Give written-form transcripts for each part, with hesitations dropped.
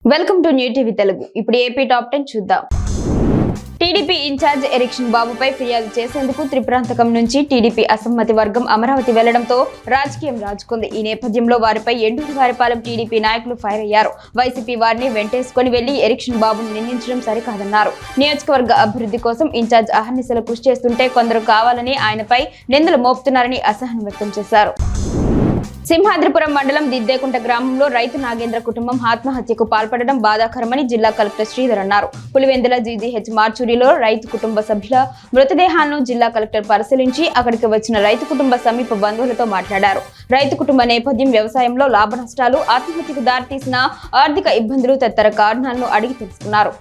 Welcome to new TV Telugu. ఇప్పుడు AP top 10 చూద్దాం. TDP incharge erection బాబుపై ఫిర్యాదు చేసేందుకు త్రిపురాంతకం నుంచి టీడీపీ అసమ్మతి వర్గం అమరావతి వెళ్లడంతో రాజకీయం రాజుకుంది. ఈ నేపథ్యంలో వారిపై ఎండూరివారిపాలెం టీడీపీ నాయకులు ఫైర్ అయ్యారు. వైసీపీ వారిని వెంటేసుకుని వెళ్లి ఎరిక్షన్ బాబును నిందించడం సరికాదన్నారు. నియోజకవర్గ అభివృద్ధి కోసం ఇన్ఛార్జ్ అహర్నిశలు కృషి చేస్తుంటే కొందరు కావాలని ఆయనపై నిందలు మోపుతున్నారని అసహనం వ్యక్తం చేశారు. సింహాద్రిపురం మండలం దిద్దేకుంట గ్రామంలో రైతు నాగేంద్ర కుటుంబం ఆత్మహత్యకు పాల్పడడం బాధాకరమని జిల్లా కలెక్టర్ శ్రీధర్ అన్నారు. పులివెందుల జీజీహెచ్ మార్చూరిలో రైతు కుటుంబ సభ్యుల మృతదేహాలను జిల్లా కలెక్టర్ పరిశీలించి అక్కడికి వచ్చిన రైతు కుటుంబ సమీప బంధువులతో మాట్లాడారు. రైతు కుటుంబ నేపథ్యం, వ్యవసాయంలో లాభ నష్టాలు, ఆత్మహత్యకు దారితీసిన ఆర్థిక ఇబ్బందులు తదితర కారణాలను అడిగి తెలుసుకున్నారు.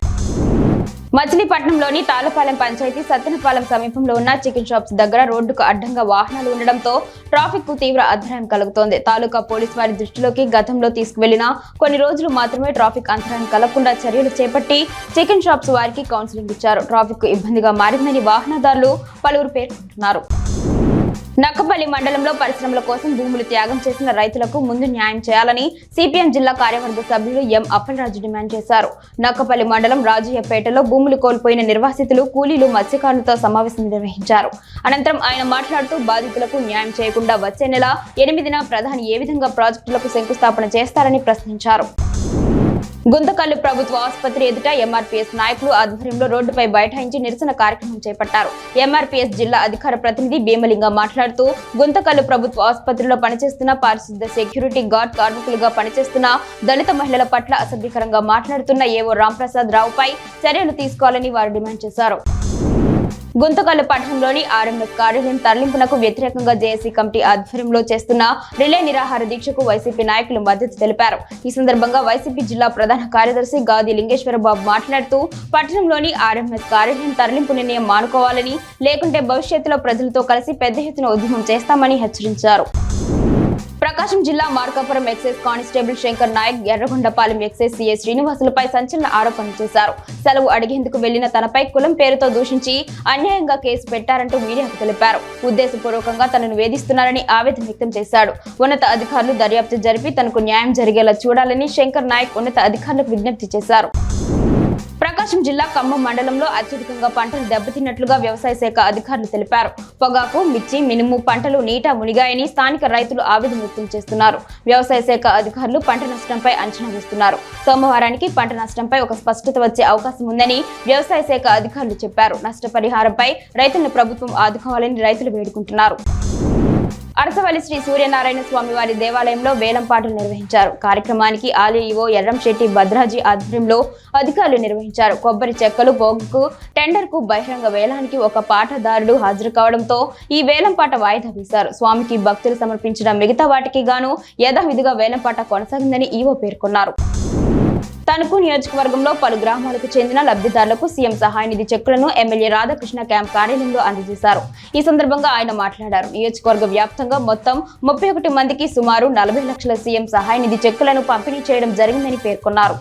మచిలీపట్నంలోని తాళపాలెం పంచాయతీ సత్తెనపాలెం సమీపంలో ఉన్న చికెన్ షాప్స్ దగ్గర రోడ్డుకు అడ్డంగా వాహనాలు ఉండడంతో ట్రాఫిక్ కు తీవ్ర అంతరాయం కలుగుతోంది. తాలూకా పోలీసు వారి దృష్టిలోకి గతంలో తీసుకువెళ్లిన కొన్ని రోజులు మాత్రమే ట్రాఫిక్ అంతరాయం కలగకుండా చర్యలు చేపట్టి చికెన్ షాప్స్ వారికి కౌన్సిలింగ్ ఇచ్చారు. ట్రాఫిక్ కు ఇబ్బందిగా మారిందని వాహనదారులు పలువురు పేర్కొంటున్నారు. నక్కపల్లి మండలంలో పరిశ్రమల కోసం భూములు త్యాగం చేసిన రైతులకు ముందు న్యాయం చేయాలని సిపిఎం జిల్లా కార్యవర్గ సభ్యులు ఎం అప్పలరాజు డిమాండ్ చేశారు. నక్కపల్లి మండలం రాజయ్యపేటలో భూములు కోల్పోయిన నిర్వాసితులు, కూలీలు, మత్స్యకారులతో సమావేశం నిర్వహించారు. అనంతరం ఆయన మాట్లాడుతూ బాధితులకు న్యాయం చేయకుండా వచ్చే నెల 8న ప్రధాని ఏ విధంగా ప్రాజెక్టులకు శంకుస్థాపన చేస్తారని ప్రశ్నించారు. గుంతకల్లు ప్రభుత్వ ఆసుపత్రి ఎదుట ఎంఆర్పీఎస్ నాయకులు ఆధ్వర్యంలో రోడ్డుపై బైఠాయించి నిరసన కార్యక్రమం చేపట్టారు. ఎంఆర్పీఎస్ జిల్లా అధికార ప్రతినిధి భీమలింగం మాట్లాడుతూ గుంతకల్లు ప్రభుత్వ ఆసుపత్రిలో పనిచేస్తున్న పారిశుద్ధ సెక్యూరిటీ గార్డ్ కార్మికులుగా పనిచేస్తున్న దళిత మహిళల పట్ల అసభ్యకరంగా మాట్లాడుతున్న ఏవో రాంప్రసాద్ రావుపై చర్యలు తీసుకోవాలని వారు డిమాండ్ చేశారు. గుంతకల్లు పట్టణంలోని ఆర్ఎంఎస్ కార్యాలయం తరలింపునకు వ్యతిరేకంగా జేఏసీ కమిటీ ఆధ్వర్యంలో చేస్తున్న రిలే నిరాహార దీక్షకు వైసీపీ నాయకులు మద్దతు తెలిపారు. ఈ సందర్భంగా వైసీపీ జిల్లా ప్రధాన కార్యదర్శి గాది లింగేశ్వరబాబు మాట్లాడుతూ పట్టణంలోని ఆర్ఎంఎస్ కార్యాలయం తరలింపు నిర్ణయం మానుకోవాలని, లేకుంటే భవిష్యత్తులో ప్రజలతో కలిసి పెద్ద ఎత్తున ఉద్యమం చేస్తామని హెచ్చరించారు. ప్రకాశం జిల్లా Markapuram excise constable Shankar Naik, Yerragondapalem excise CI శ్రీనివాసులపై సంచలన ఆరోపణలు చేశారు. సెలవు అడిగేందుకు వెళ్లిన తనపై కులం పేరుతో దూషించి అన్యాయంగా కేసు పెట్టారంటూ మీడియాకు తెలిపారు. ఉద్దేశపూర్వకంగా తనను వేధిస్తున్నారని ఆవేదన వ్యక్తం చేశాడు. ఉన్నత అధికారులు దర్యాప్తు జరిపి తనకు న్యాయం జరిగేలా చూడాలని శంకర్ నాయక్ ఉన్నత అధికారులకు విజ్ఞప్తి చేశారు. ప్రకాశం జిల్లా ఖమ్మం మండలంలో అత్యధికంగా పంటలు దెబ్బతిన్నట్లుగా వ్యవసాయ శాఖ అధికారులు తెలిపారు. పొగాకు, మిర్చి, మినుము పంటలు నీటా మునిగాయని స్థానిక రైతులు ఆవేదన వ్యక్తం చేస్తున్నారు. వ్యవసాయ శాఖ అధికారులు పంట నష్టంపై అంచనా వేస్తున్నారు. సోమవారానికి పంట నష్టంపై ఒక స్పష్టత వచ్చే అవకాశం ఉందని వ్యవసాయ శాఖ అధికారులు చెప్పారు. నష్టపరిహారంపై రైతులను ప్రభుత్వం ఆదుకోవాలని రైతులు వేడుకుంటున్నారు. అరసవల్లి శ్రీ సూర్యనారాయణ స్వామి వారి దేవాలయంలో వేలం పాటలు నిర్వహించారు. కార్యక్రమానికి ఆలయ ఈవో ఎర్రంశెట్టి భద్రాజీ ఆధ్వర్యంలో అధికారులు నిర్వహించారు. కొబ్బరి చెక్కలు, బొగ్గు టెండర్కు బహిరంగ వేలానికి ఒక పాటదారుడు హాజరు కావడంతో ఈ వేలం పాట వాయిదా వేశారు. స్వామికి భక్తులు సమర్పించిన మిగతా వాటికి గాను యథావిధిగా వేలం పాట కొనసాగిందని ఈవో పేర్కొన్నారు. తణుకు నియోజకవర్గంలో పలు గ్రామాలకు చెందిన లబ్ధిదారులకు సీఎం సహాయ నిధి చెక్కులను ఎమ్మెల్యే రాధాకృష్ణ క్యాంప్ కార్యాలయంలో అందజేశారు. ఈ సందర్భంగా ఆయన మాట్లాడారు. నియోజకవర్గ వ్యాప్తంగా మొత్తం 31 మందికి సుమారు 40 లక్షల సీఎం సహాయ నిధి చెక్కులను పంపిణీ చేయడం జరిగిందని పేర్కొన్నారు.